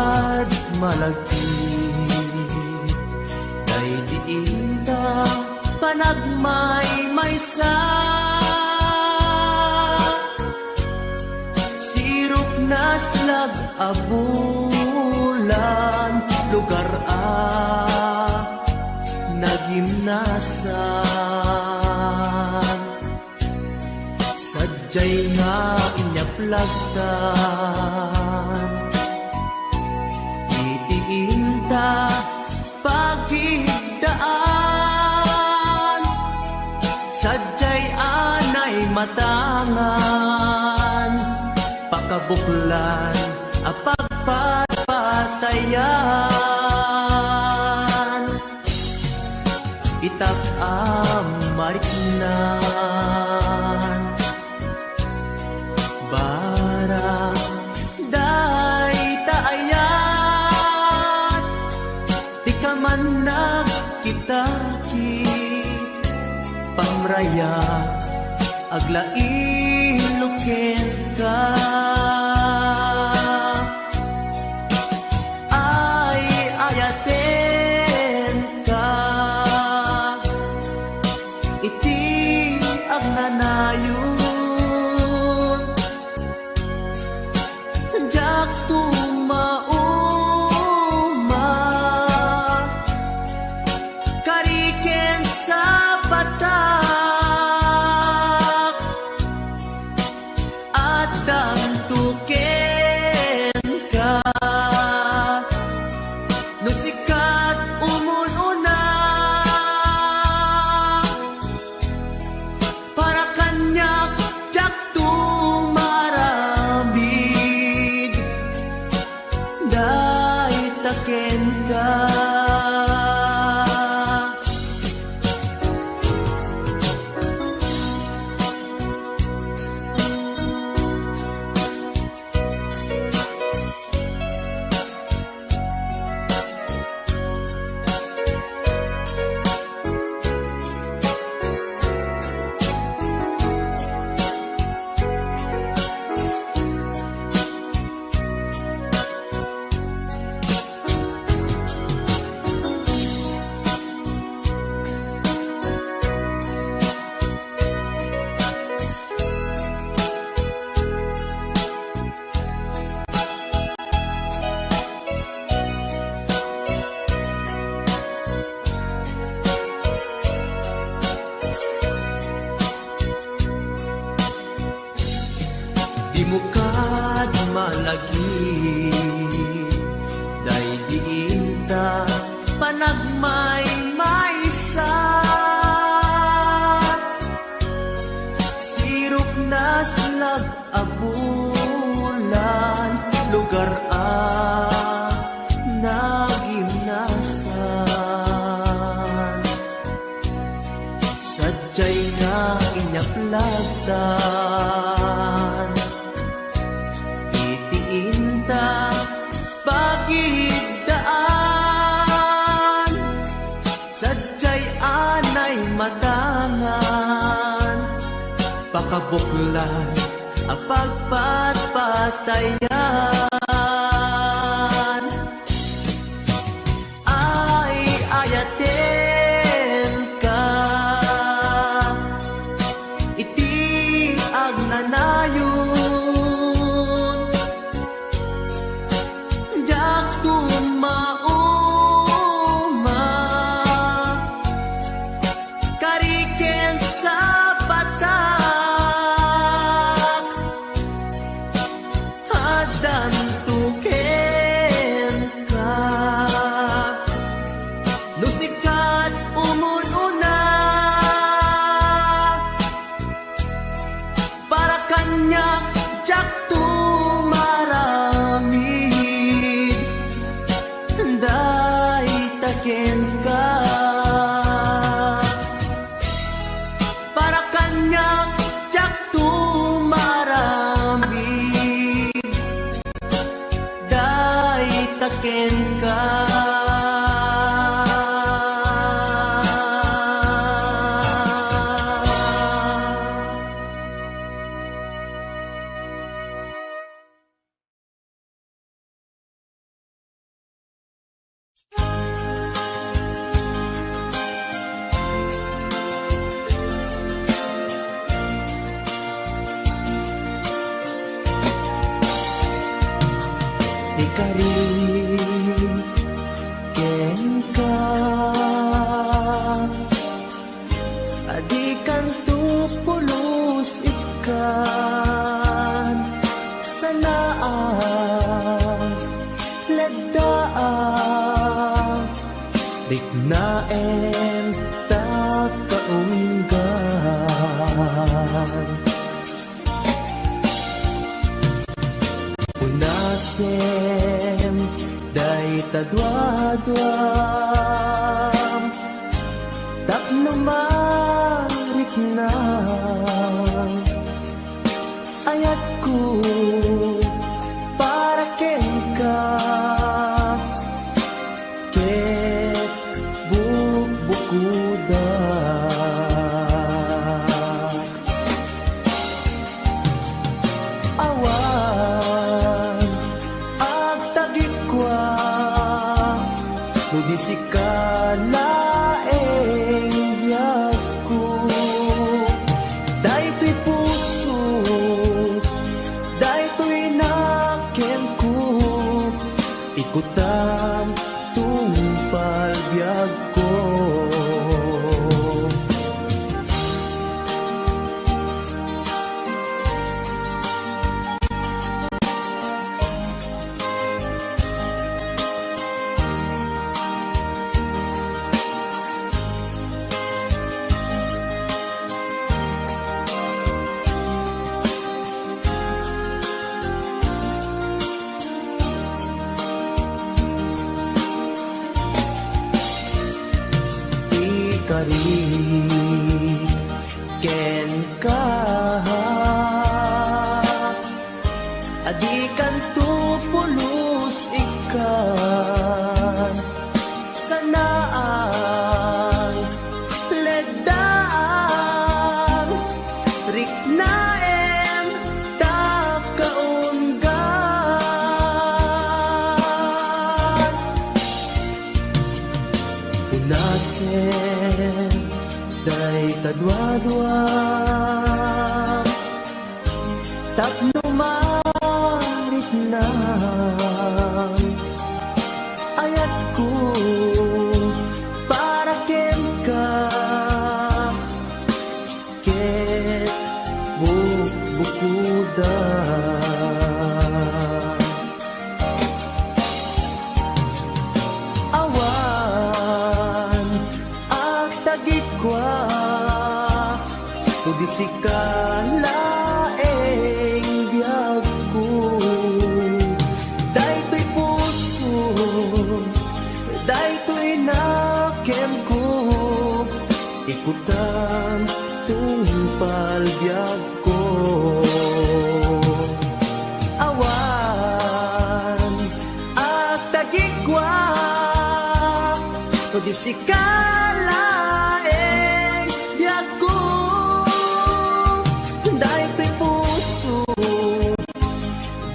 bukad malagi kay diinta panagmay-maysa sirok naslag abulan lugar nagimnasan sadyay nga inyaplagtan itiinta pagigdaan sadyay anay matangan pakabuklan apagpapatayan itak mariknan barang day taayan di ka man nagkitaki pamraya aglain ka ay ayaten ka iti agnanayon jak tumauma kariken sa batak at dantuken ka no sikat umununa para kanyak jak tumarabig day taken ka di mukad malagi day diinta panagmay-maysa sirok naslag abulan lugar nagimnasan sadyay nga inyaplagtan itiinta pagigdaan sadyay anay matangan pakabuklan apagpatpatayan ay ayaten ka iti agnanayon jak tumauma kariken sa batak adan tuken ka no sikat umununa para kanyak jak tumaramid day taken ka para kanyak jak tumaramid day taken ka Ikarin ken ka adikan tu pulos ikan sanaan ledaan bignaen ta kaunggan unasem day tadwadwam tapno marik na ayat ko para ken ka ket bukuda awan ag tagikwa kudisi ka laeng biyag ko daytoy puso daytoy naken ko ikutan tungpal biyag ko ikarin ken ka adikan tu pulos ikan sanaan ledaan riknaen ta kaunggan unasem day tadwadwa tapno marit na ayat ko para ken ka ket bukuda awan ag tagikwa kudisi ka laeng biyag ko daytoy puso daytoy naken ko ikutan tungpal biyag ko awan at tagikwa kudisi ka laeng biyag ko daytoy puso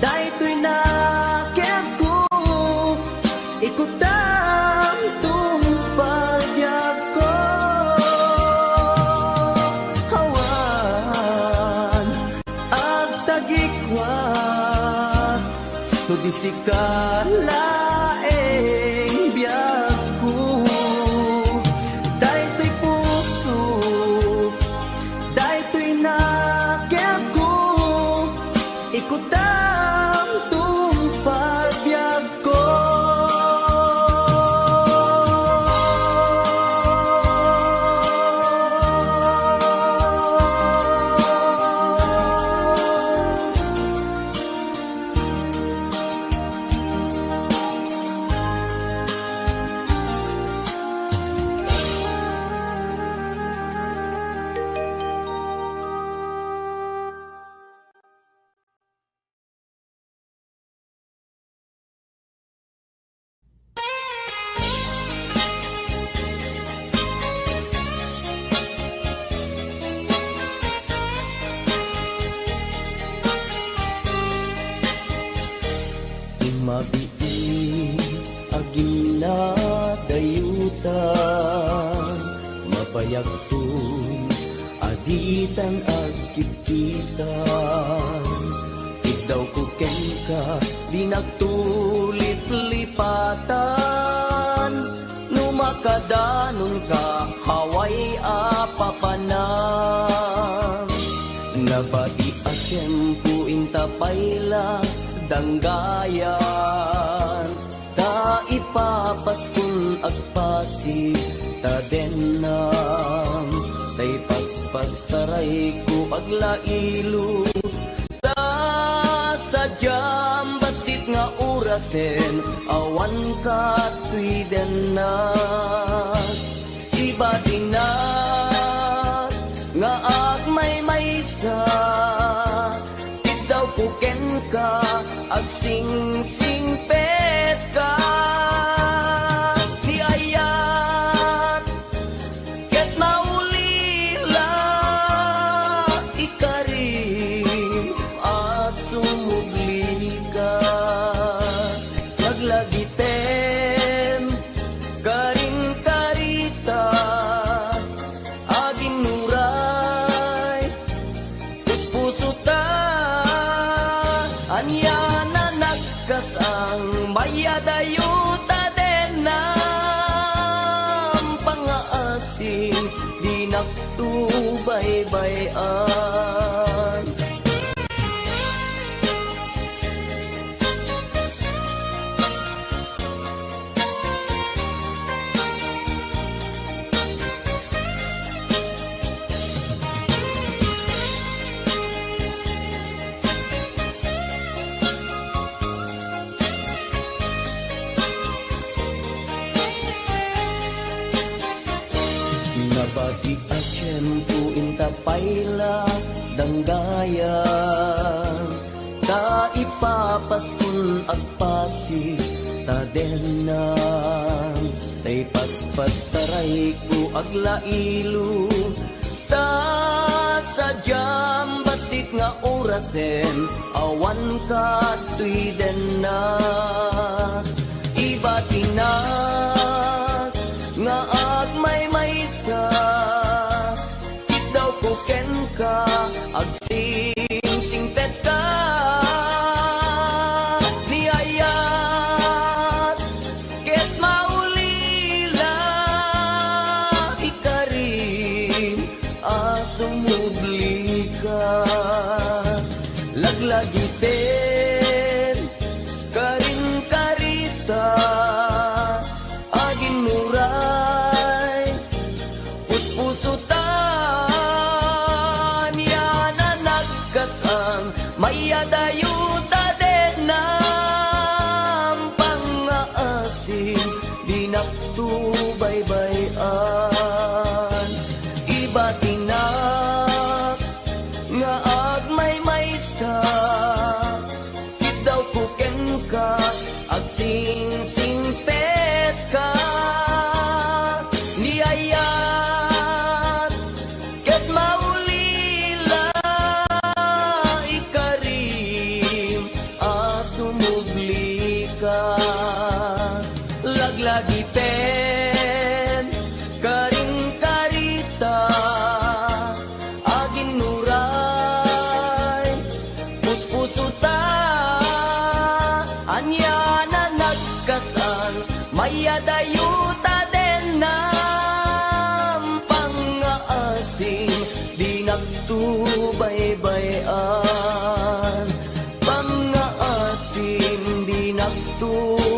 daytoy naken ko ikutan tungpal biyag ko awan ag tagikwa kudisi ka laeng biyag ko daytoy puso daytoy naken ko ikutan tungpal biyag ko mabiin aging pinadayutan, mabayagtun aditan ag kipitan. Ikaw kuken ka di nagtulip-lipatan, numakadanon ka haway apapanan. Nabati asyempu intapayla danggayan, ta ipapaskun agpasi tadenam, tay paspasaray ko aglailo ta sadyam basit nga urasen awan ka tuiden na iba dinat nga agmay maysa daw kuken ka ag sing pet ka di ayat ket maulila ikarim asumugli ka maglagiten karing karita aging nuray puso ta anya na nagkas ang mayadayuta den ng pangaasing di nagtubay-bayan. Nabati asyempu intapayla danggayan, ta ipapaskun agpasi tadenam, tay paspastaray ko aglailo ta sadyam basit nga orasen awan ka tuiden na iba tinat nga agmay maysa daw kuken ka ag sing-singpet ka ni ayat ket maulila ikarim asumugli ka laglagiten karing karita aging muray puspuso tan yan na nagkasang mayadayuta den ng pangaasing di nagtubay-bayan. Iba tinak nga agmay maysa daw kuken ka ag sing-singpet ka ni ayat ket maulila ikarim asumugli ka laglagiten karing karita aging nuray puspuso ta anya na nagkasan mayadayuta den ng pangaasing di nagtubay-bayan, pangaasing di nagtubay-bayan.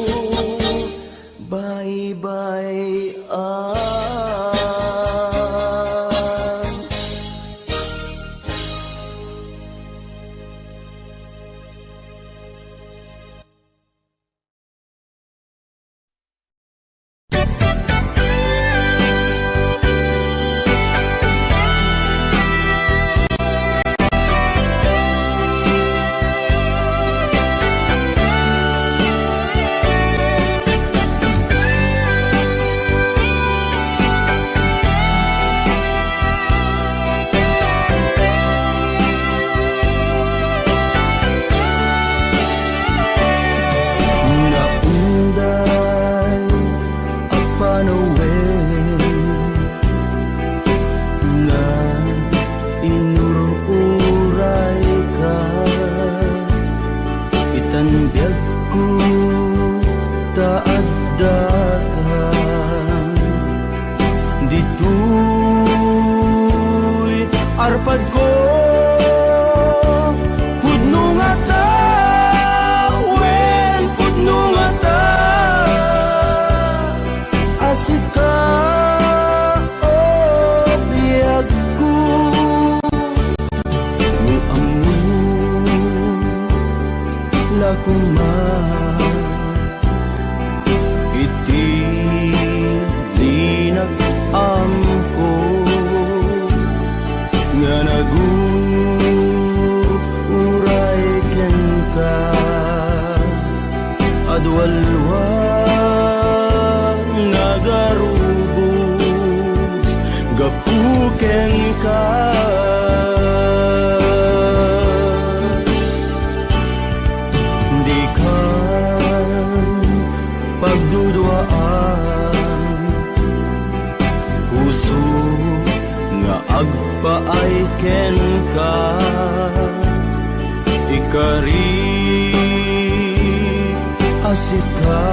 dua nagarubos gapuken ka. Di ka pagduduaan puso nga agpaay ken ka. Ikari asika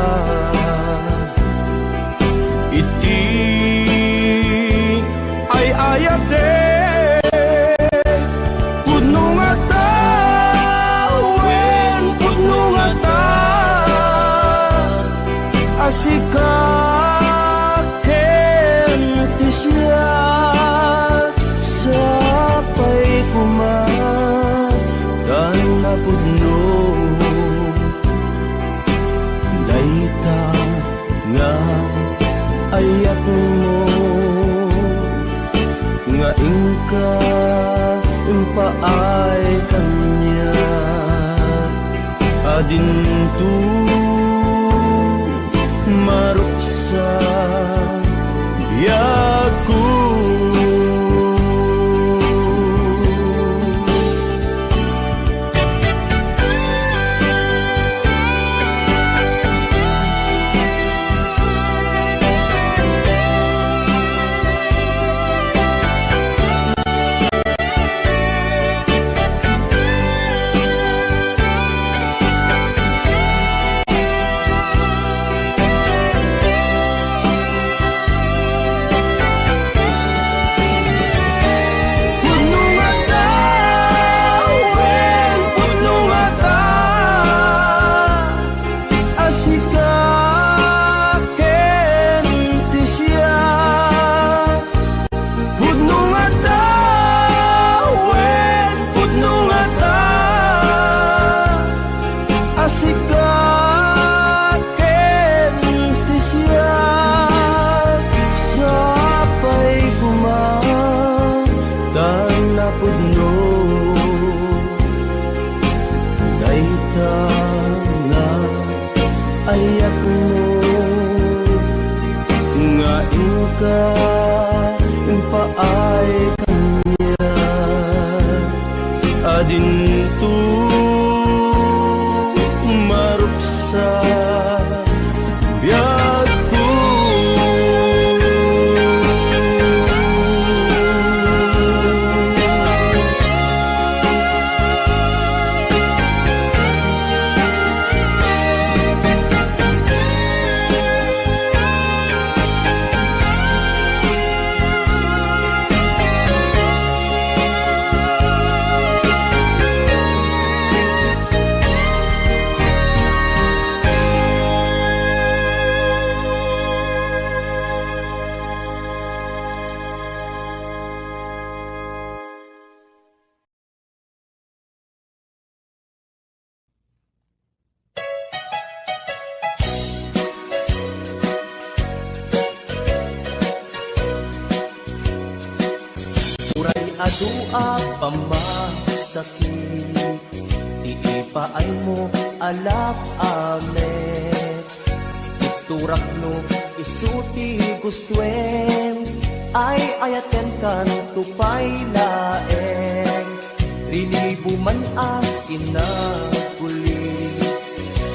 iti ay ayate puno nga tawen puno nga ta asika ken tisya sapay kuman kan napudno daita nga ayat mo nga ingka impaay kanya adintu maruksa biyaku. Adintu maruksa biadku. Adua pamasakit, iipaay mo alak amet. Iturak no isuti gustuen, ay ayaten kan tupay laeng. Rinibuman as inaguli,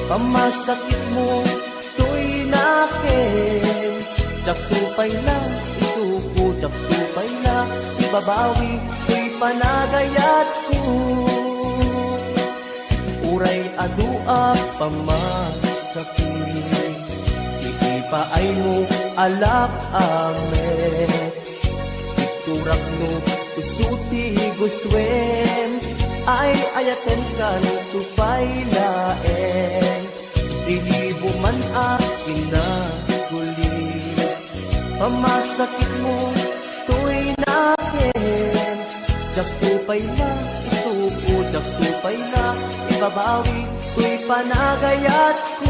pamasakit mo to'y nakin. Jak tupay na, isuko jak tupay na, babawi ko'y panagayat ko. Uray adua pamasakit, iipaay mo alak amet. Iturak no isuti gustuen, ay ayaten kan tupay laeng. Ilibo man akin na guli, pamasakit mo to'y nakin. Jak tupay na, isuko jak tupay na, ibabawi ko'y panagayat ko.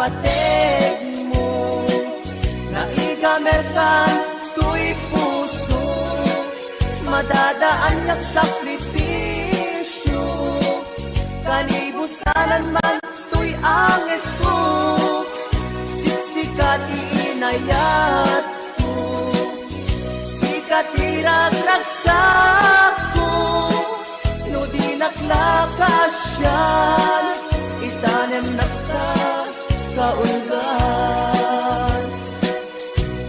kinapateg mo, naigamerkan tuy puso, madadaan yak sakripisyo, kanibusanan man tuy anges ko, siksikat iinayat ko, sikat iragraksak ko, no di naklakasyan, itanem nakta kaulgan.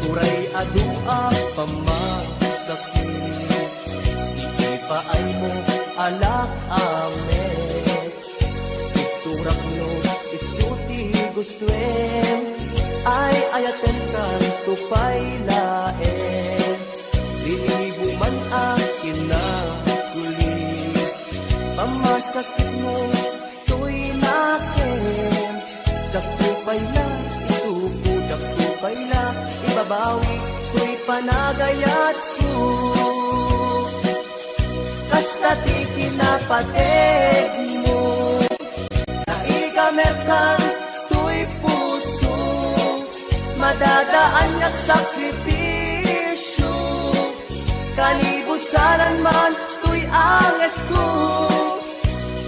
Uray adua pamasakit, iipaay mo alak amet, iturak no isuti gustuen, ay ayaten kan tupay laen, liibo man akin na kulit, pamasakit mo tuy nakin, jaktupay na isuko, jaktupay na ibabawi, tuy panagayat ko, kasta ti kinapateg mo, naigamerkan tuy puso, madadaan yak sakripisyo, kanibusanan man tuy anges ko,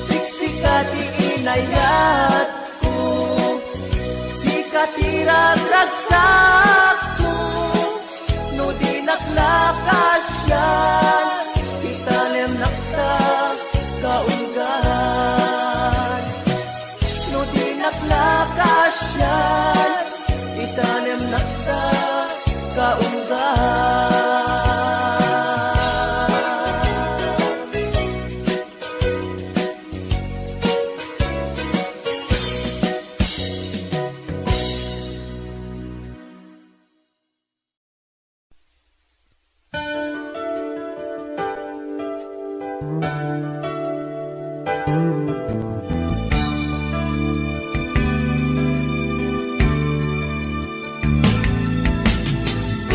siksikat iinayat ko, sikat iragraksak ko, no di naklakasyan, itanem nakta kaulgan, no di naklakasyan, itanem nakta kaulgan. Sikat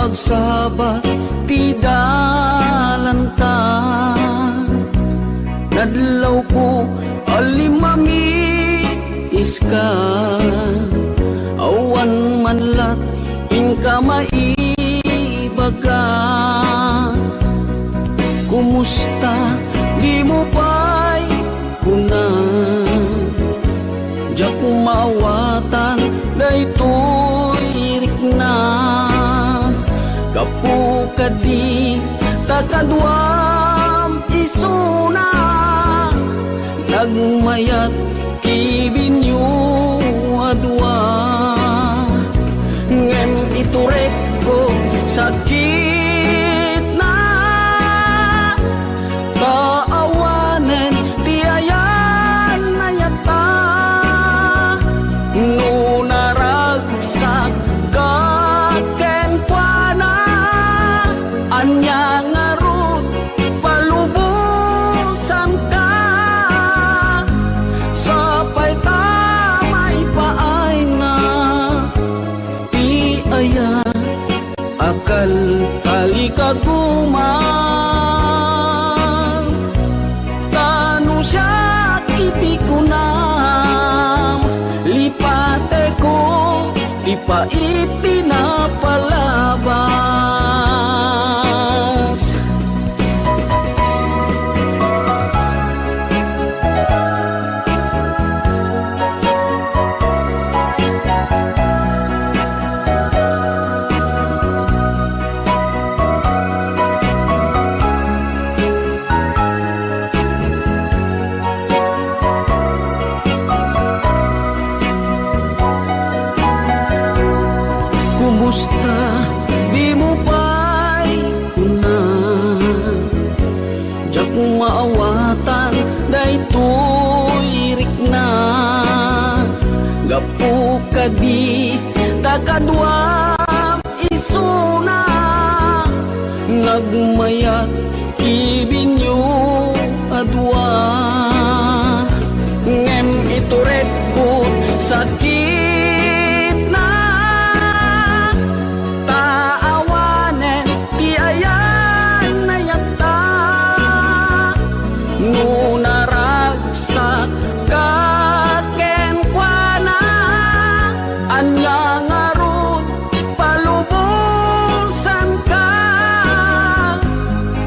agsabat ti dalanta. Nadlaw ko alimami iska, awan manlat inka maibaga. Kumusta di mo pa'y kuna, diyak kumawatan daytoy rikna. Kapukadi takadwam isuna, nagmayat kibinyo adwa. Ngem iturek ko sakit na, kaawanen tiayan na yata. Nunaragsak ka kenkwana, anya ngarut palubusan ka. Sapay tamay paay na ti aya, akal kalikaguman. Tano siya iti kunam, lipate ko di pa itinapalabas. Kumusta di mo pa'y kuna, diyak maawatan daytoy rikna. Gapu kadi takadwam isuna, nagmayat kibinyo adwa. Ngem ituret ko sakit na, taawanen ti ayan na yata. Nunaragsak ka kenkwana, anya ngarut palubusan ka.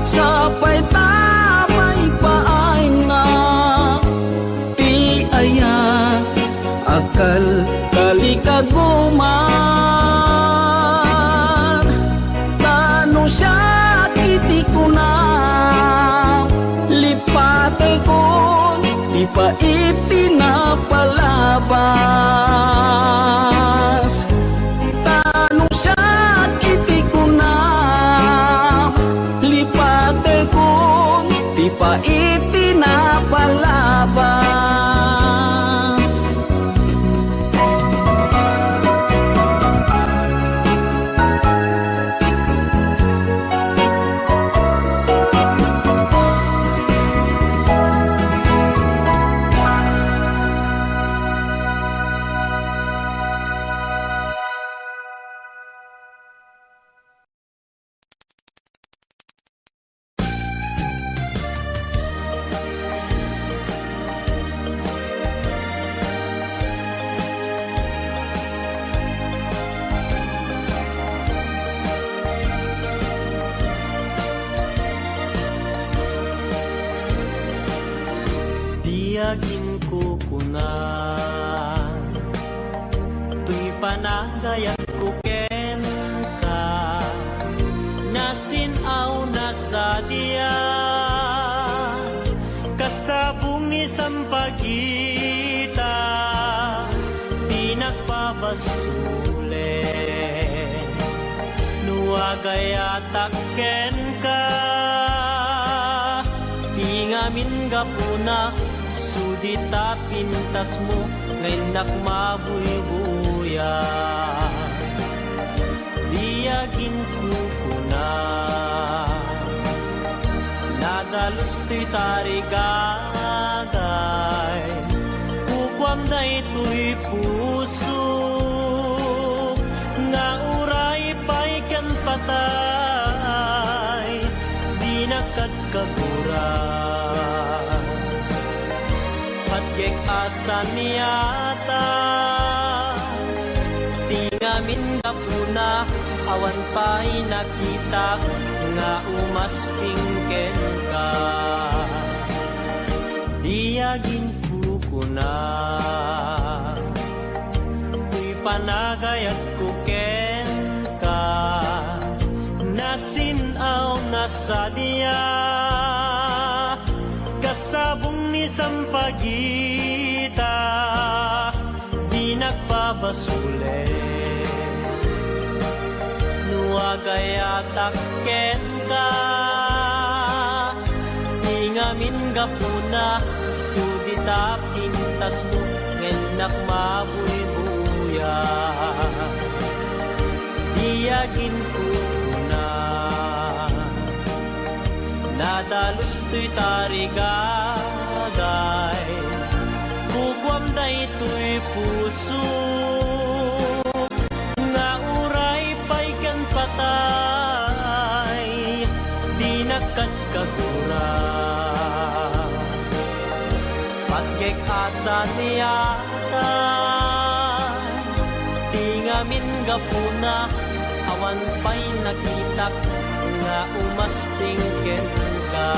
Sapay tamay paay na ti aya, akal kalikaguman. Tano siya iti kunam, lipate ko di pa itinapalabas. Tano siya iti kunam, lipate ko di pa itinapalabas. Tiyagin ko kuna, tuy panagayat ko ken ka. Nasinaw na sa diya, kasabong ni sampagita, di nagpabasule. Nuwagayatak ken ka, di ngamin gapuna, sudita pintas mo, ngayon nakmabuybuya. Diyagin ko kuna, nadalos to'y tarigagay, kukwam na ito'y puso, nga uray pa'y kan patay. asan niyata tingamin kapuna awan pa'y nakita nga umaspingken ka diyagin kukuna tuy panagayat kuken ka nasinaw na sadya kasabong ni sampagita di nagpabasule nuagayatak ken ka tingamin gapuna sudita pintas mo ngenak mabuy-buya diyagin ko na nadalus to'y tarigagay bugwam da ito'y puso nga uray pa'y kan patay di nakagkagura patgek asa niyata tingamin gapuna awan pa'y nakitak nga umaspingken ka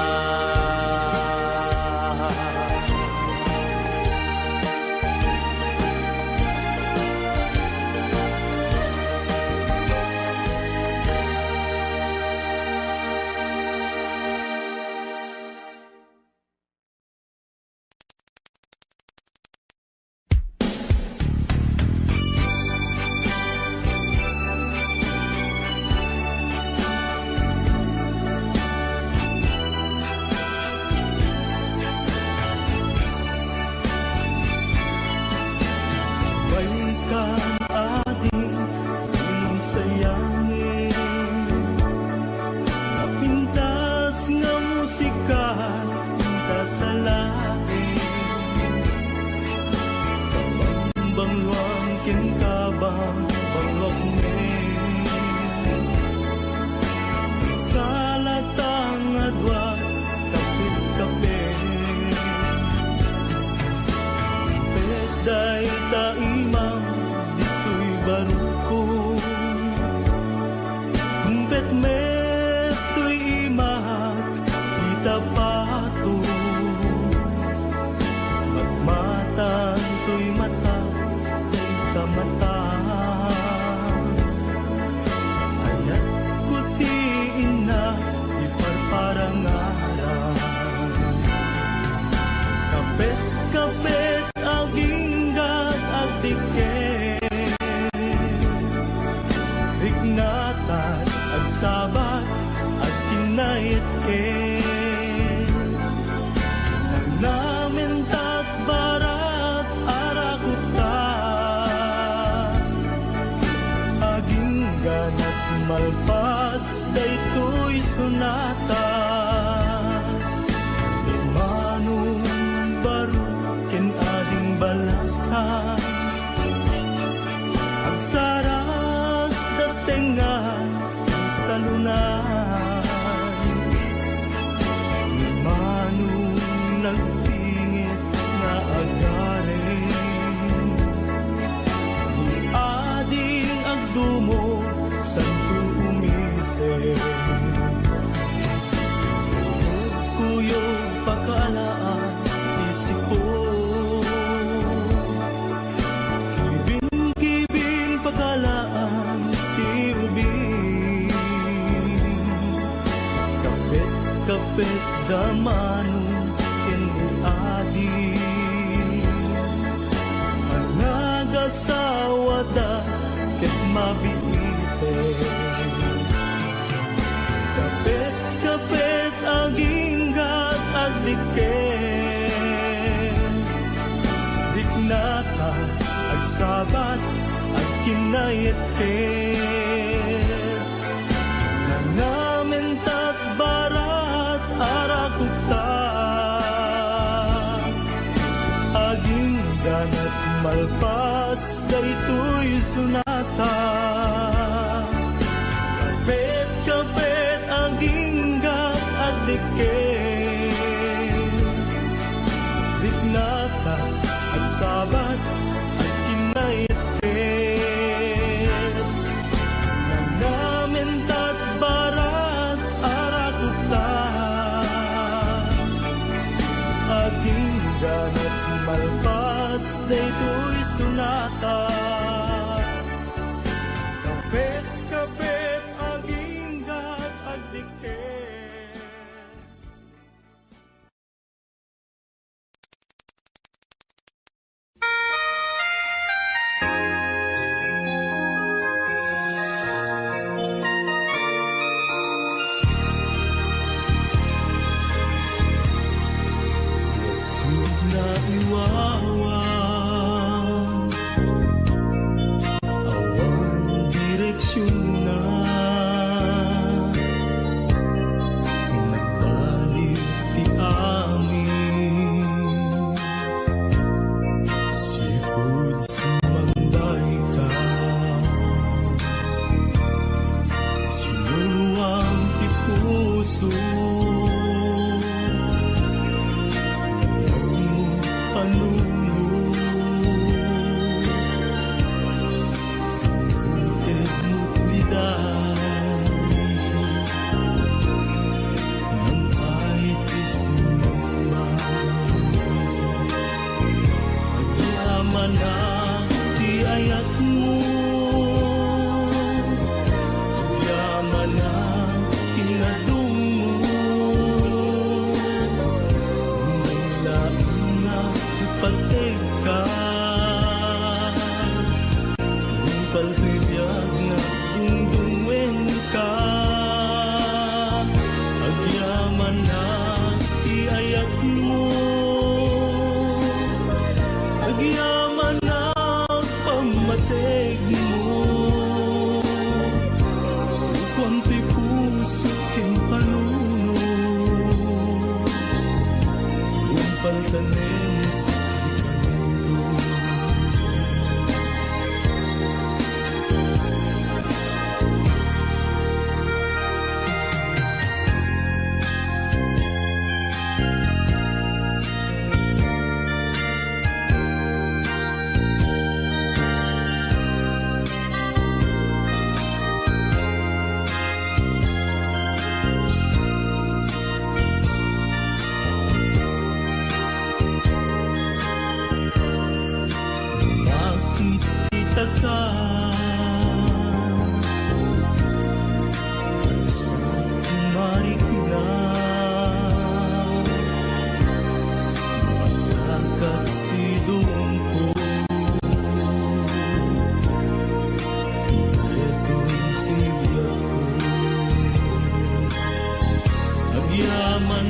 sabat at kinayat namin takbarat arakukta aging ganat malpas daytoy sunata kapit aging gat agdiken dignata at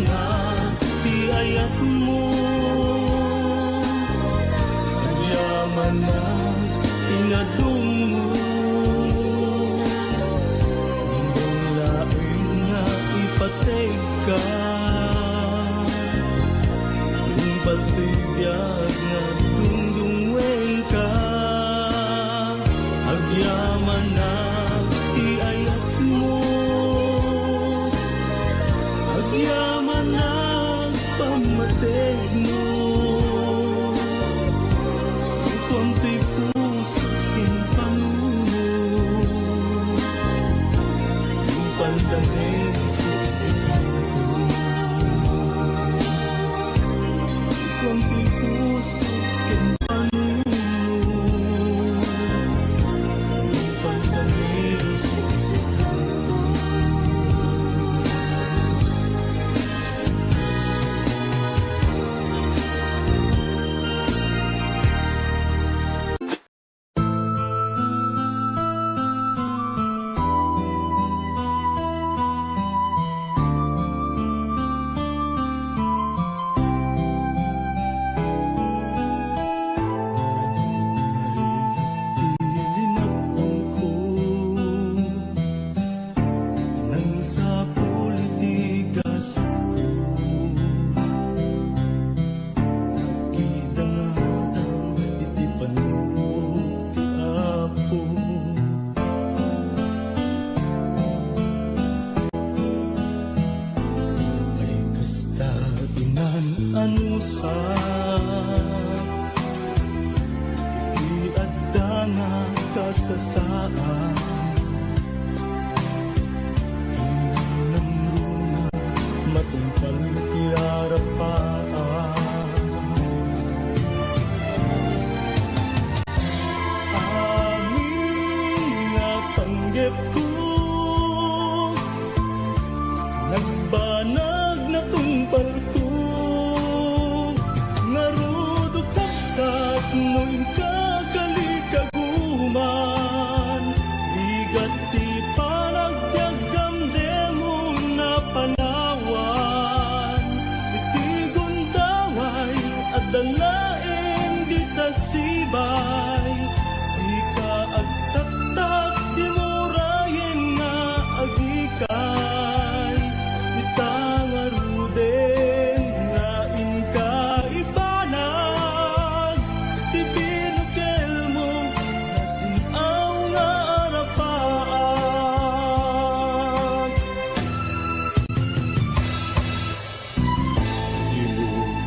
na ti ayat mo. Yaman na inadung mo. Hindong lain nga ipatay ka. Yung patibiyag na dungdungwen ka. Agyaman na iayat mo. Agyaman na pamatay mo. Kunti puso kinpanuno. Yung pandangin siksik. Kunti puso kinpanuno. Yung pandangin siksik.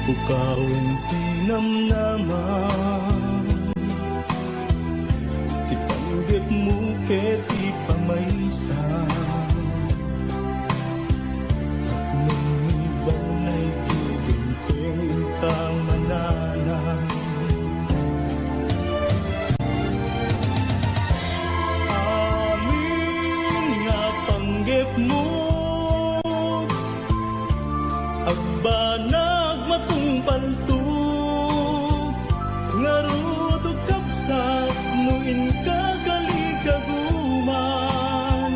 Bukawin tinamnaman, tipanggit mo ket ipamaysan. At nung ibang ay giginting tamananan. Amin nga panggip mo, agbanag matong paltog, ngarudog kapsat nuin ka kalikaguman,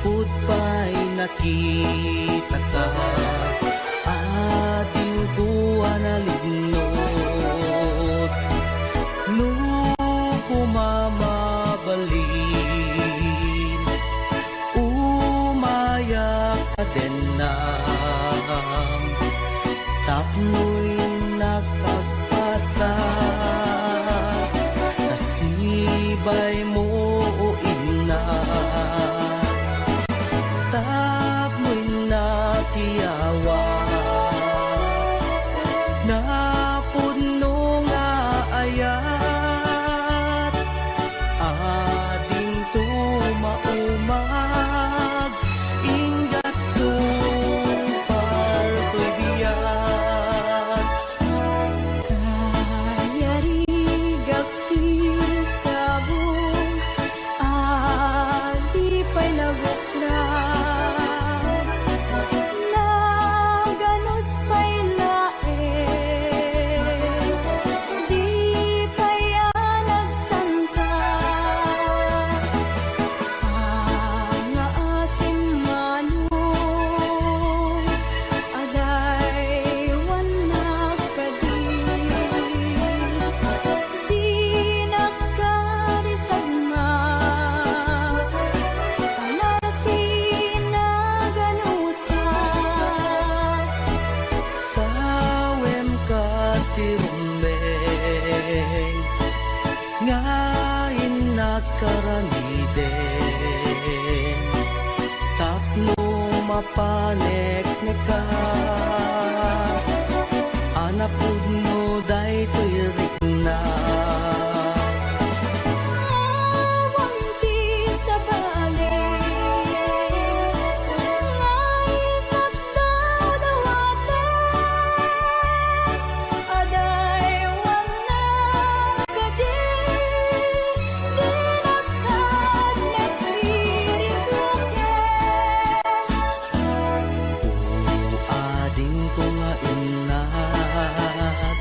pud pa'y nakita ka, ading kuha na lignos. Nung kumamabalin, umaya ka din na, tapno'y nakagpasa, nasibay mo o inas, tapno'y nakiyawa, napuno nga ayat, ading tumaumag, ingat tupal to'y biyag. Kayarigak pisabong, di pa'y naguklaw, naganos pa'y lae, di pa'y nagsanta, nga asim manong, aday wanak kadi, di nakarisag nga, panasin na ganusa. Sawem ka tirumbeng, ngayon nakaramiden, tapno mapanek ni ka, anapud mo day to'y rikna. Awang ti sa balik, ngay nagdaw-dawaten, aday wanak kadi, di nakadnek piribuken. Ading ko nga inas,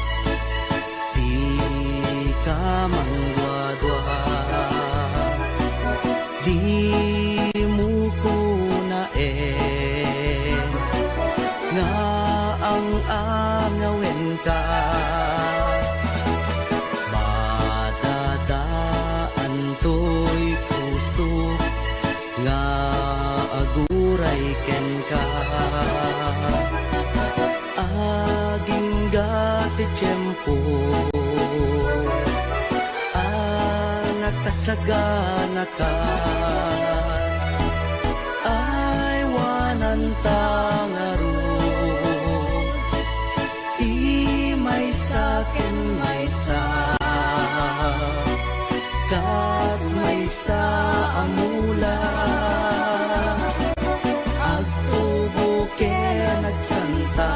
di ka mangwadwa, di mo ko naen, nga ang angawin ka, madadaan to'y puso, nga aguray ken ka, aging gati tiyempo, nakasagana ka, ay wanan tangaro, di may sakin may sa, kas may sa amula, agtubo ken nagsanta,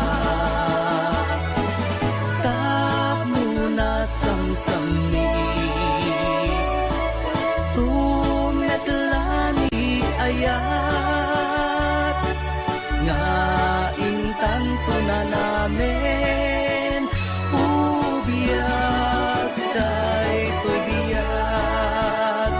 tapno na samsami, tumetlani ayat, nga intanto na namin, ubiyag day to'y biyag.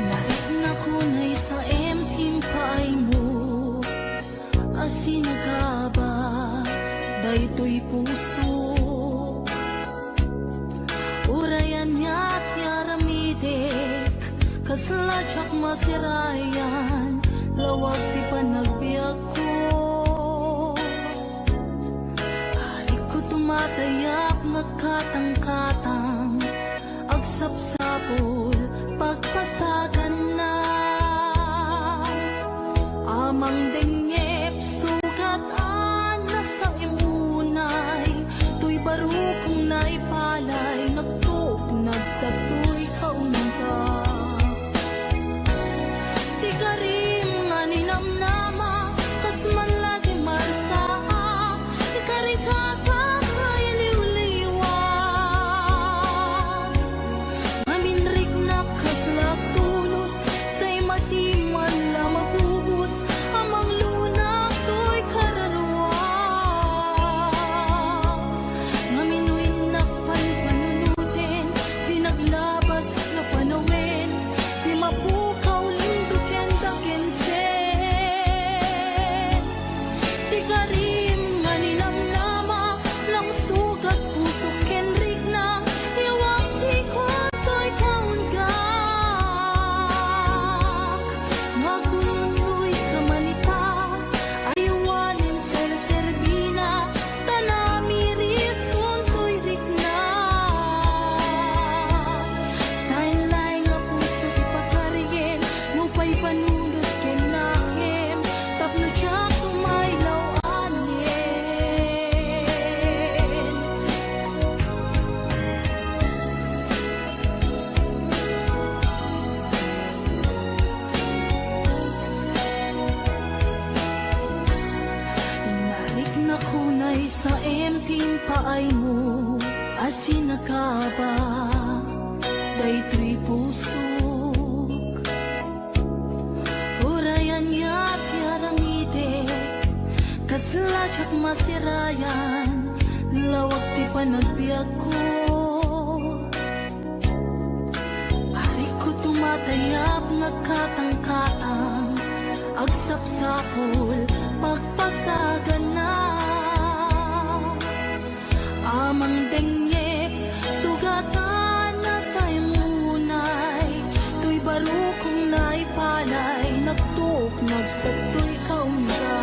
Narit na kunay sa emtimpay mo, asinagaba, daytoy puso. Urayan niya't yaramidek, kasladyak masirayan, lawag ti panagbiag ko. Arik ko tumatayak, nagkatang-katang, agsapsapol, pagpasagan na. Amang dengep, sugat na sa imunay, tuy barukong naipalay, nagtugnag sa tuy kaunay. paay mo asin nakaba daytoy pusok urayan ya't yaramide kasladyak masirayan lawag ti panagbiag ko ari ko tumatayap nagkatangkatang agsapsapol pagpasagan na amang dengyep sugatan na sa imunay tuy barukong naipalay nagtuk nagsagtoy kaunga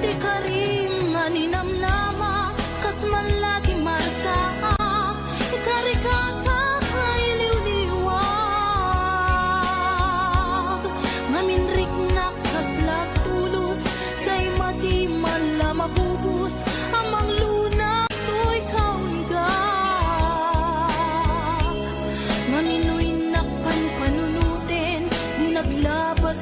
di karim nga ninamnama kas man laging marsaa ikarikata kailiw-liwag maminrik na kaslag tulus say madi man la mabubus amang luna to'y kaunggak maminoy na panpanunutin di naglabas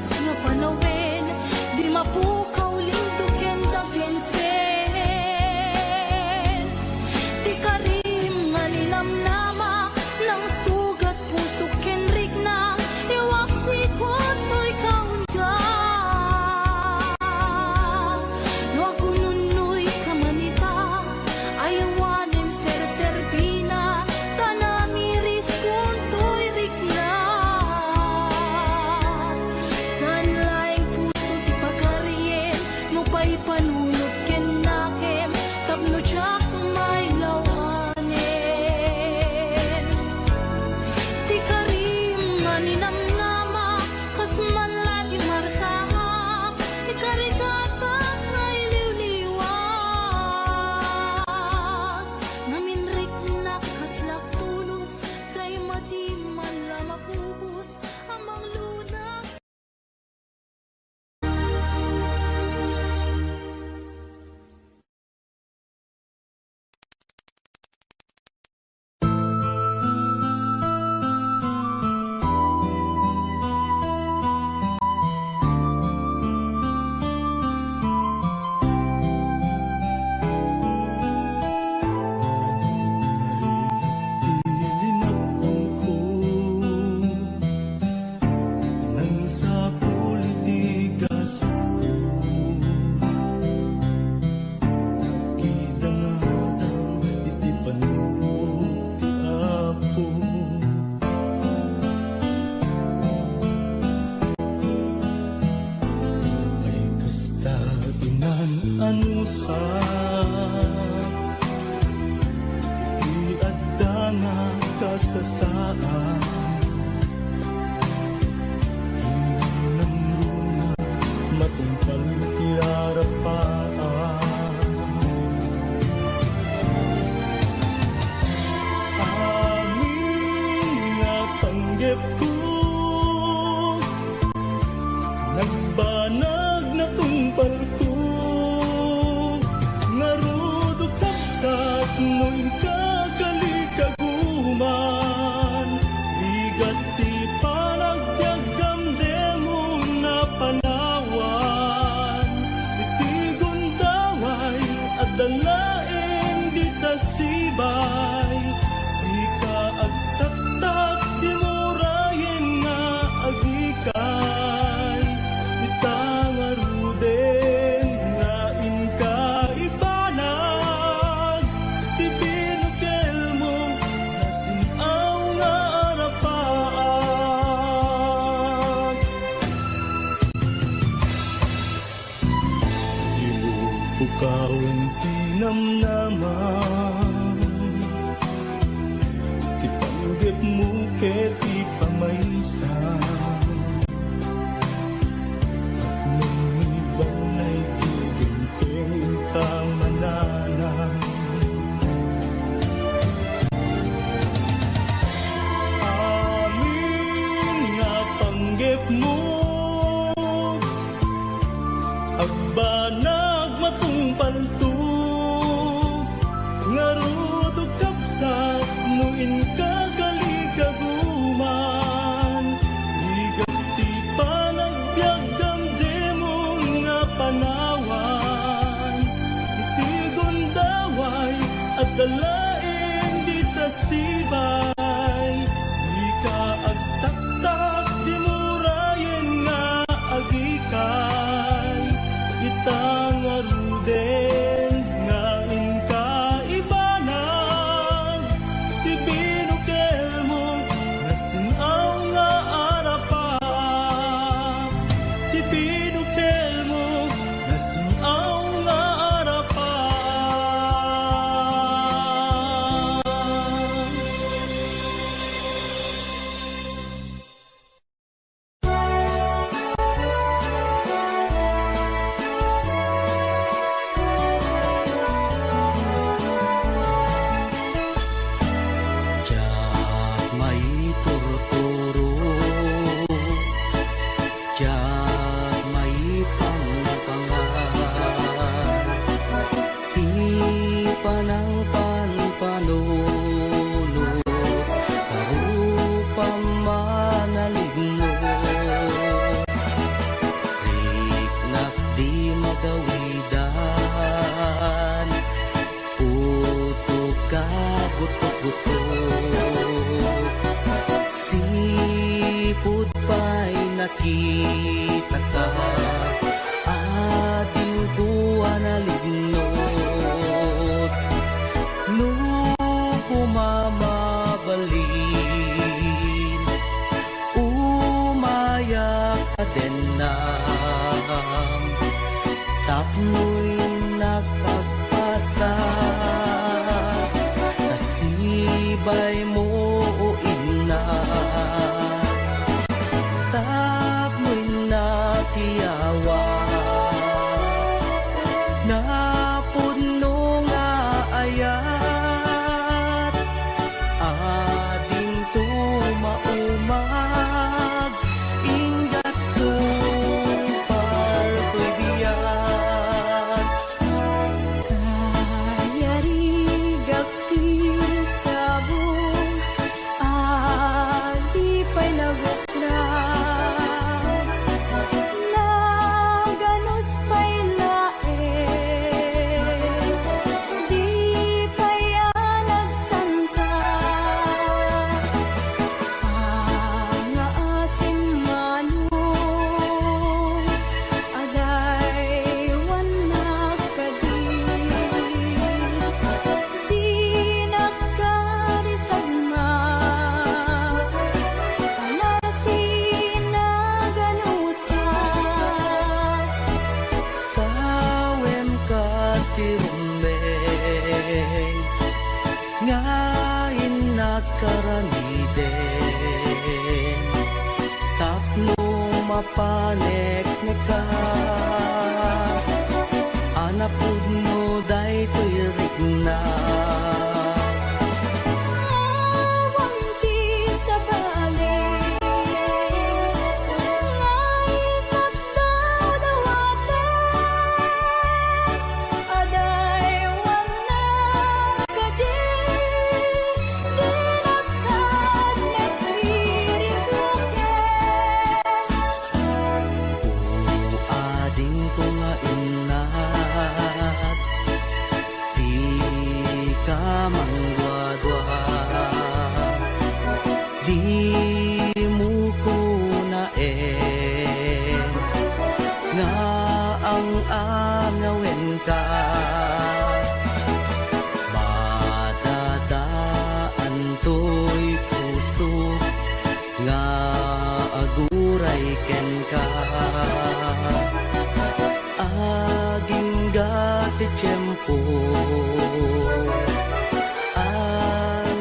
makita ka, ating tuwa na lignos, pumamabalin, umayak ka din na, tapno'y nagpagpasa, nasibay mo o inas, tapno'y nakiyawa, na puno nga ayat, ading tumaumag, ingat tumpal ko'y biyan. Kayarigak pisabong, di pa'y nagukraw, naganos pa'y lae, di pa'y nagsanta, pangaasim manong, aday wanak kadin, di nakarisag ma, panasin na ganusa, Sawem ka tirumbeng, ngayon nakaramiden, tapno mapanek ka, anapud mo day ko'y rigna. awang di sa balik, ngay katdaw-dawaten, aday wanak kadin, di nakad nagpiribluken. Ading ko nga inas, di ka mangwadwa, di mo ko naen, nga ang angawin ka, madadaan to'y puso, nga aguray ken ka, aging gati tiyempo,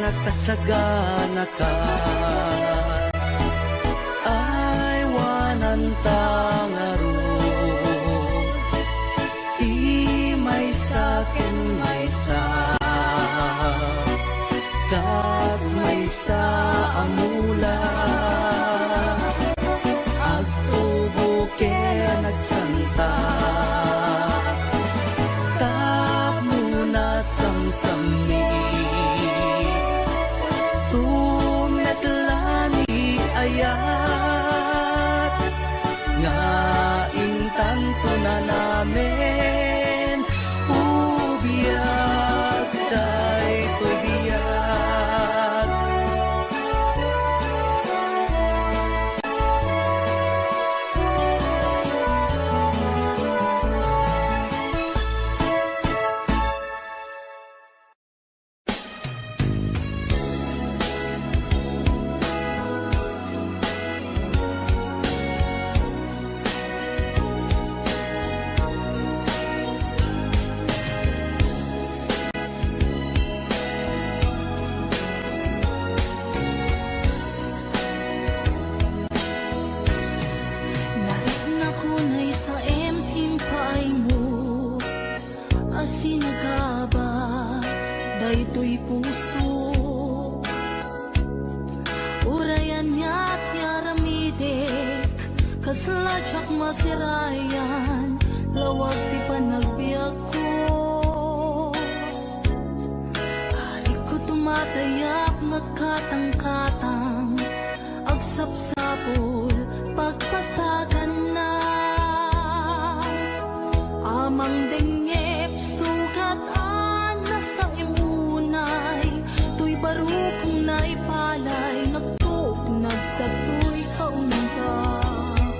nakasagana ka, ay wananta nga ron, may sakin may sa, kas may sa amula, agtubo kaya nagsanta, tapno na samsami, tumetlani ayat, nga intanto na namin, ubiyag day ko'y biyag. Narit na kunay sa emtim paay mo, asinagaba, daytoy puso. Urayan niya't yaramidek, kasladyak masirayan, lawag ti panagbiag ko. Alik ko tumatayak, nagkatang-katang, agsapsapol, pagpasagan na. Amang dengep, sugat-an na sa imunay, tuy barukong naipalay, nagtuk, nagsatoy kaunang.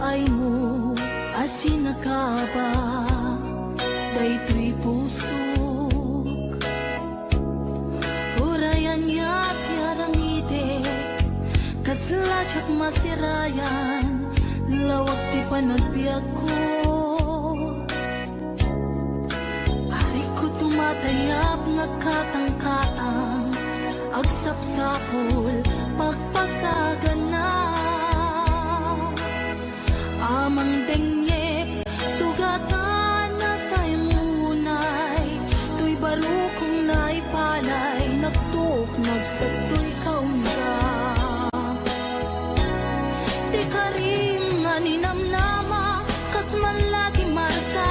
ay mo asinakaba daytoy pusok urayan ya't yaramide kasladyak masirayan lawag ti panagbiag ko ari ko tumatayap nagkatang-katang agsapsapol pagpasagan na amang dengyep sugatan na sa imunay tuy barukong naipalay nagtuk nagsatoy kaunga di karim nga ninamnama kas man lagi marsa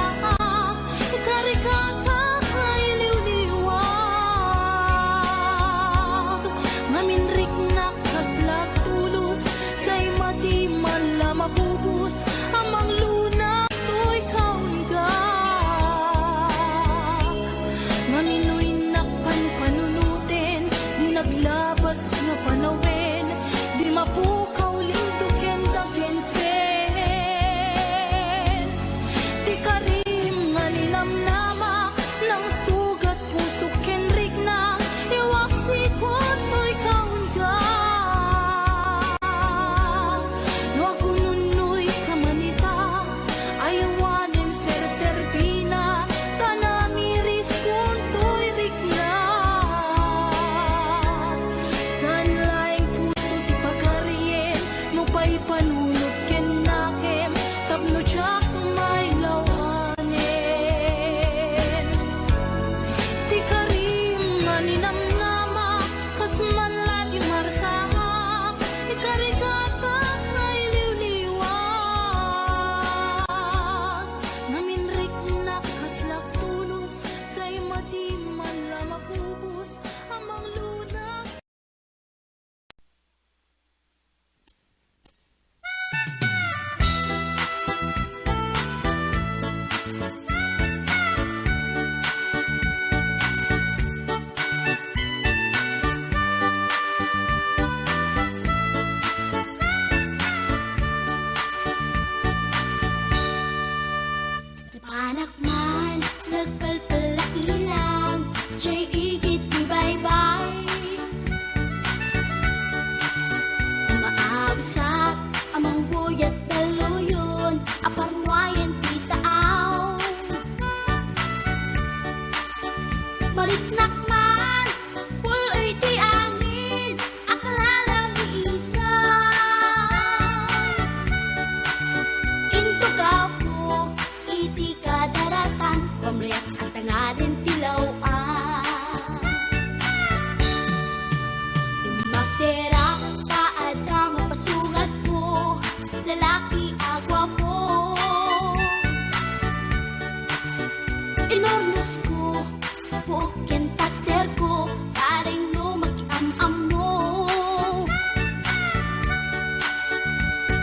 ikarikata ay liwliwag maminrik na kaslag tulos say madi man la mabubus amang luna to'y kaunigak maminoy nakpan panunutin di naglabas nga panawin di mapukaw lintuken daken sen di karim nga ninamnama ng sugat puso kenrik na iwak sikot to'y kaunigak no agununoy kamanita ayawanin ser-servina tanamiris kun to'y rikna san laing puso ti pagkaryen no pa'y panunod ken nakem tapno tiyak may lawanin ti karim nga ninamnama kas man lagi marsahak ikarikata ay liwliwag naminrik na kaslak tulos say madi man la mapubus amang luna. Panak man, nagkalpalailang, siya'y igit ni bye-bye. Umaabsak, amang buyat daluyon, aparwayan titaaw. Maritnak man, puloy ti angin, akala ni isa. Intugaw ko, iti kadaratan, pamriyak at tangarin tilawaan. Imaktera, kaada mapasugat ko, lalaki agwa po. Inornos ko, buok yan takder ko, taring no makiam-am mo.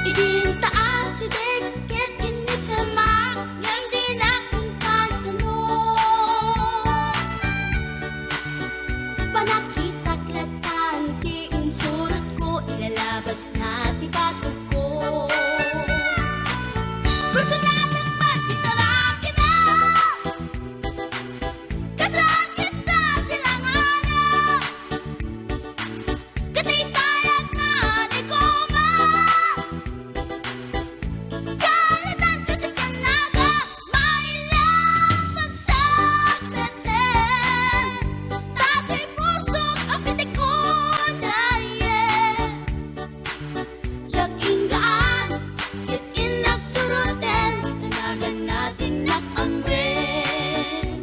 Idintaan si Deket inisama, yan din aking kanto. Panakita klatan, ti insurot ko, ilalabas na ti batog ko. Gusto natin magkitarak kita, katarak kita silanganan. Katitayag na ni Goma, kalatan kasi kanaga, mailang magsabeten. Tatay pusok, apitik ko dayen. Siyag inggaan, yun inagsurutin, tanagan natin nakamren.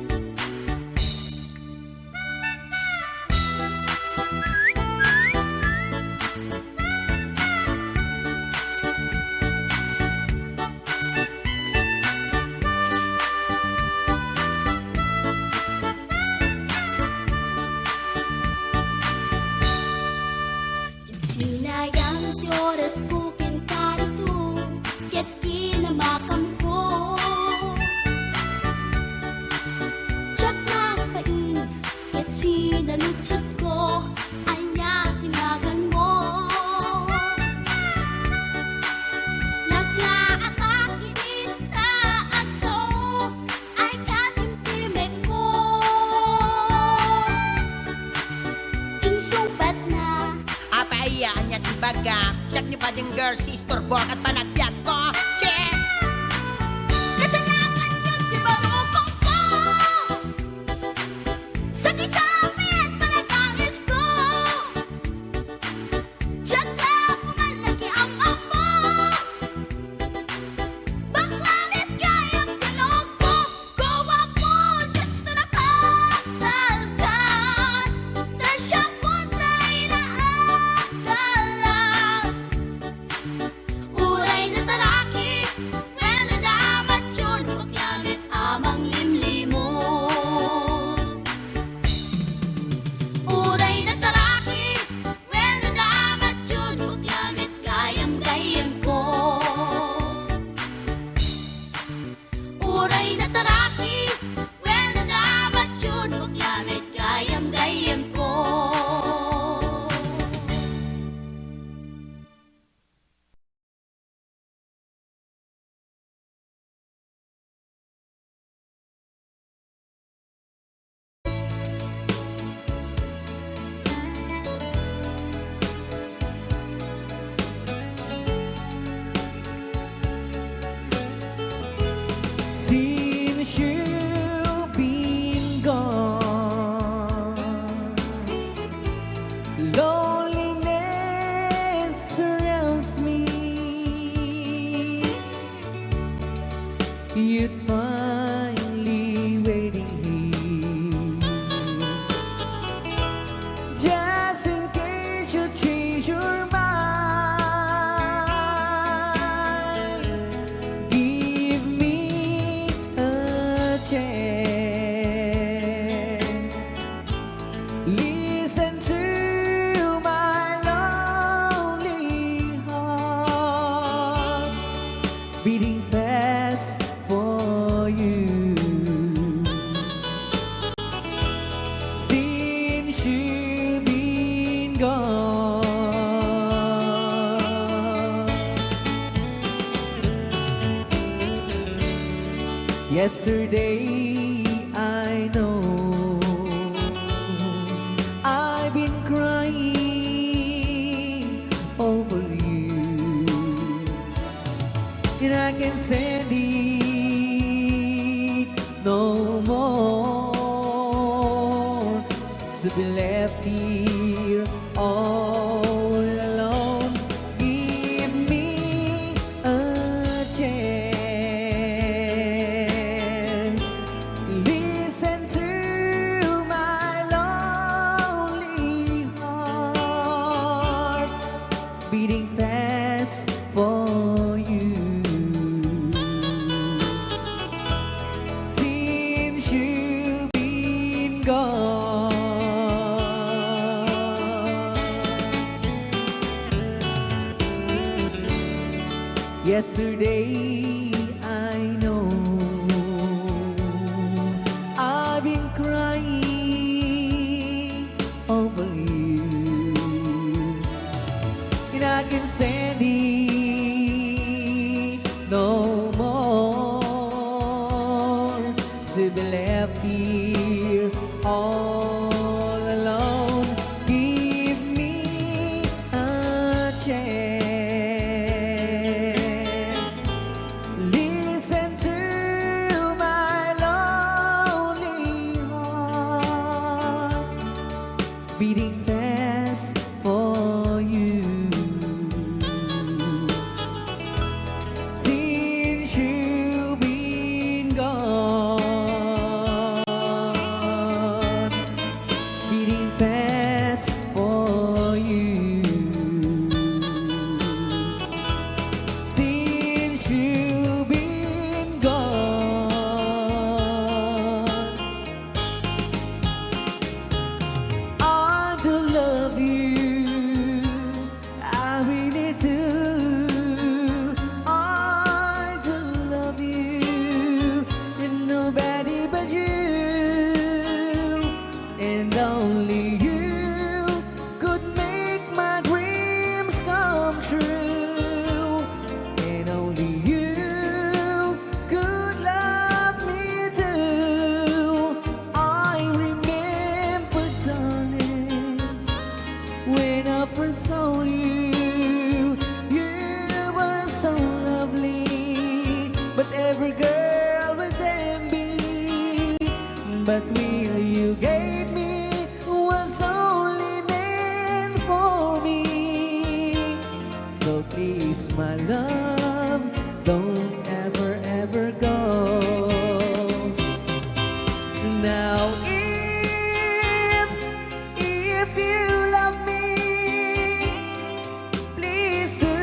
Sinayang ti oras ko kinkarito, ket kinamakam ko. Tsak na pain, ket sinalutsot ko, anya tinagan mo. Nagla istorbo at panagbiag ko. Che! Kasalanan yun, di ba upang ko? Sakit sa amin, panagangis ko. Tsaka pumalaki ang amo. Baklanit kayang tinog mo. Gawa po, dito na patalkan. Tasya po tayo na agalan. Uray na taraki, when namat yun, magyamit amang limlimo. Uray na taraki, when namat yun, magyamit gayam-gayam ko. Uray na taraki, when namat yun, magyamit gayam-gayam ko. Since you've been gone, loneliness surrounds me. You'd finally waiting here, just in case you change your mind. Give me a chance. Listen to my lonely heart, beating fast for you. Since you've been gone, yesterday I know I've been crying over you, and I can't stand it no more to be left here all alone. Give me a chance. Listen to my lonely heart, beating fast for you. Since you've been gone, yesterday I know I've been crying over you, and I can't stand it no more to be left here all alone. Give me a chance. Listen to my lonely heart, beating fast for you. Since you've been gone, but will you gave me was only meant for me. So please, my love, don't ever, ever go. Now if you love me, please do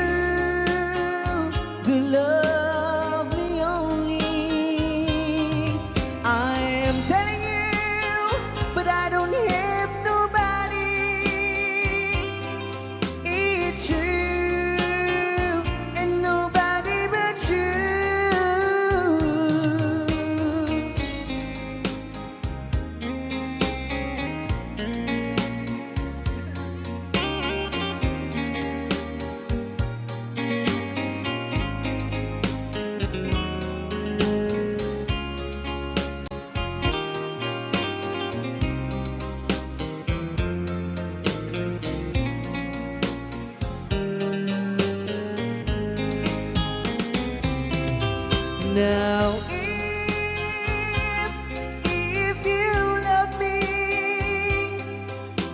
love me only. I am telling you, but I don't have nobody. It's you and nobody but you. Now if you love me,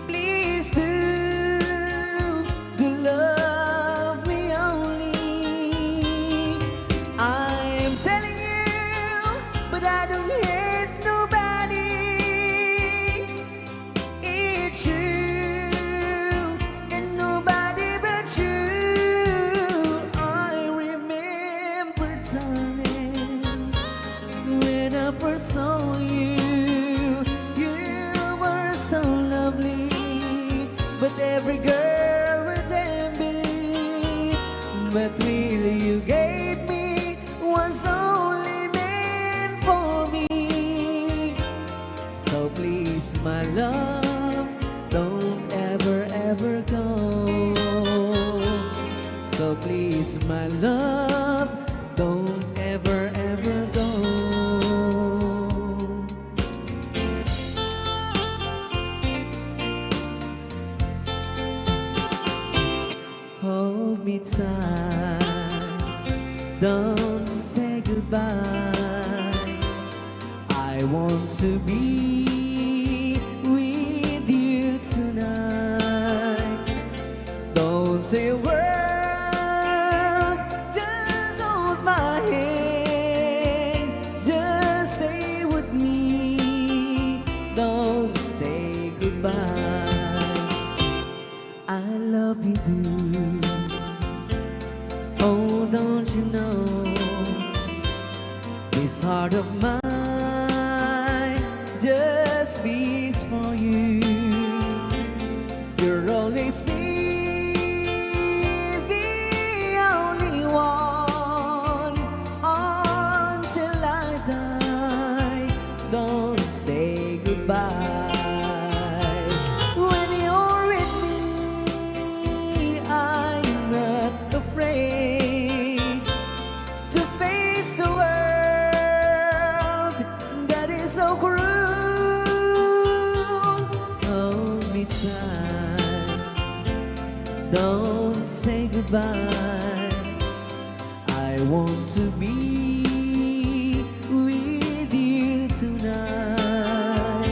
please do love me only. I'm telling you, but I don't hate nobody. It's you and nobody but you. I remember, darling, when I first saw you, you were so lovely, but every girl would envy. But really you gave me was only meant for me. So please, my love, don't ever, ever go. So please, my love, don't ever, ever go. Hold me tight, don't say goodbye. I want to be with you tonight. Don't say a word, just hold my hand, just stay with me. Don't say goodbye. I love you, dude. Oh, don't you know, this heart of mine just beats for you. You're always be the only one until I die. Don't say goodbye. When you're with me, I'm not afraid to face the world that is so cruel. Hold me tight, don't say goodbye. I want to be with you tonight.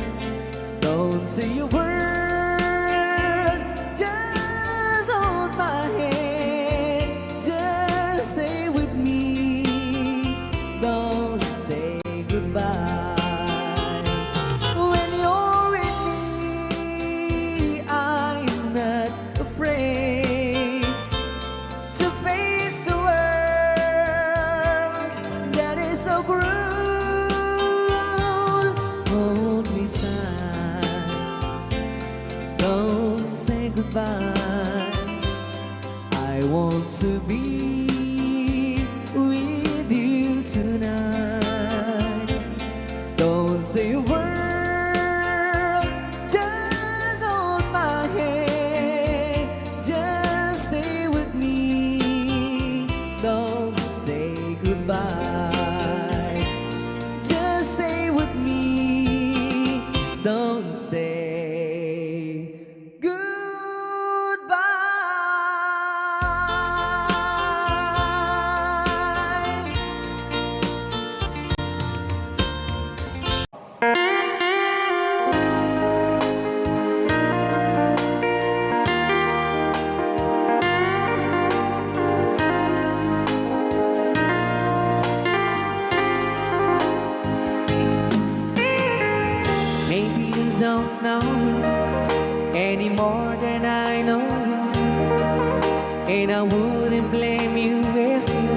And I wouldn't blame you if you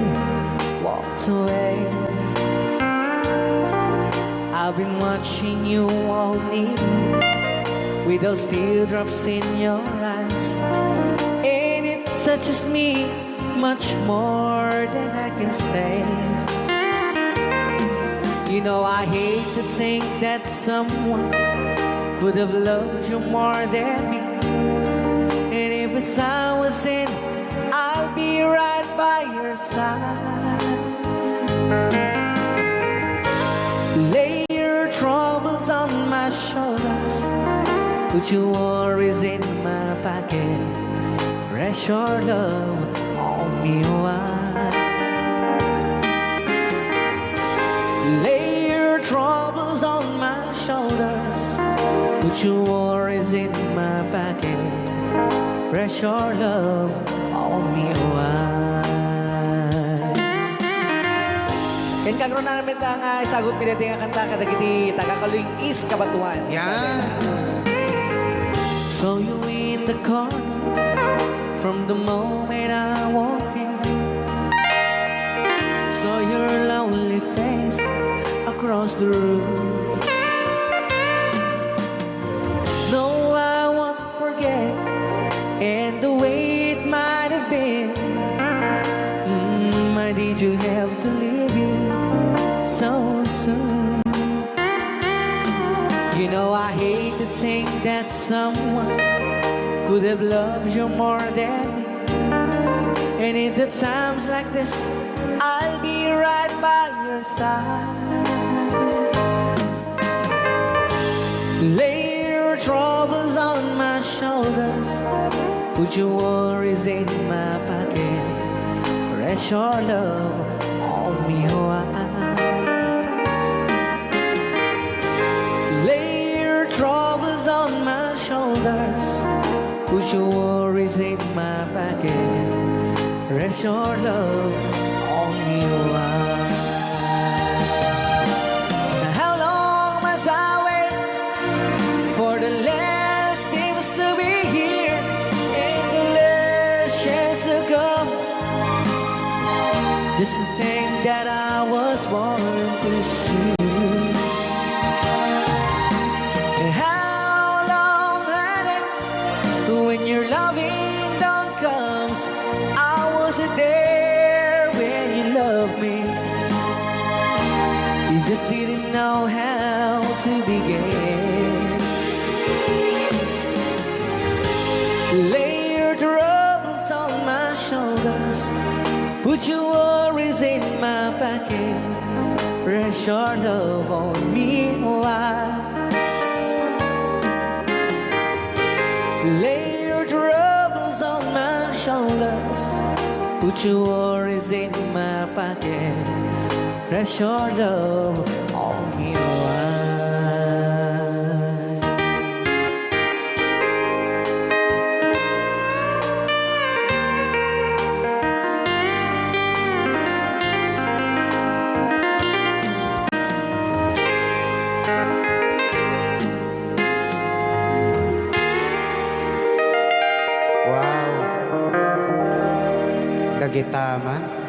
walked away. I've been watching you all evening with those teardrops in your eyes, and it touches me much more than I can say. You know I hate to think that someone could have loved you more than me. And if it's I was in, I'll be right by your side. Lay your troubles on my shoulders, put your worries in my pocket. Rest your love on me wide. Lay your troubles on my shoulders, put your worries in my pocket. Rest your love on me wide. Ken kagro na namin ta nga isagot pinati nga kanta kadagiti tagakaluing is kabatuan. Yan. So you in the corner from the moment I walk in. Saw your lonely face across the room. No, I won't forget, and the way it might have been. Why did you have to leave it so soon? You know I hate to think that someone could have loved you more than me. And in the times like this, I'll be right by your side. Lay your troubles on my shoulders, put your worries in my pocket. Rest your love on me wide. Lay your troubles on my shoulders, put your worries in my pocket. Rest your love on me wide. How long must I wait for the last seems to be here and the last chance to come? Just to think that I was born to see. And how long had it when your loving dawn comes? I wasn't there when you loved me. You just didn't know how to begin. Lay your troubles on my shoulders, put your worries in my pocket. Rest your love on me wide. Lay your troubles on my shoulders, put your worries in my pocket. Rest your love on me wide. Wow. Dagitaman.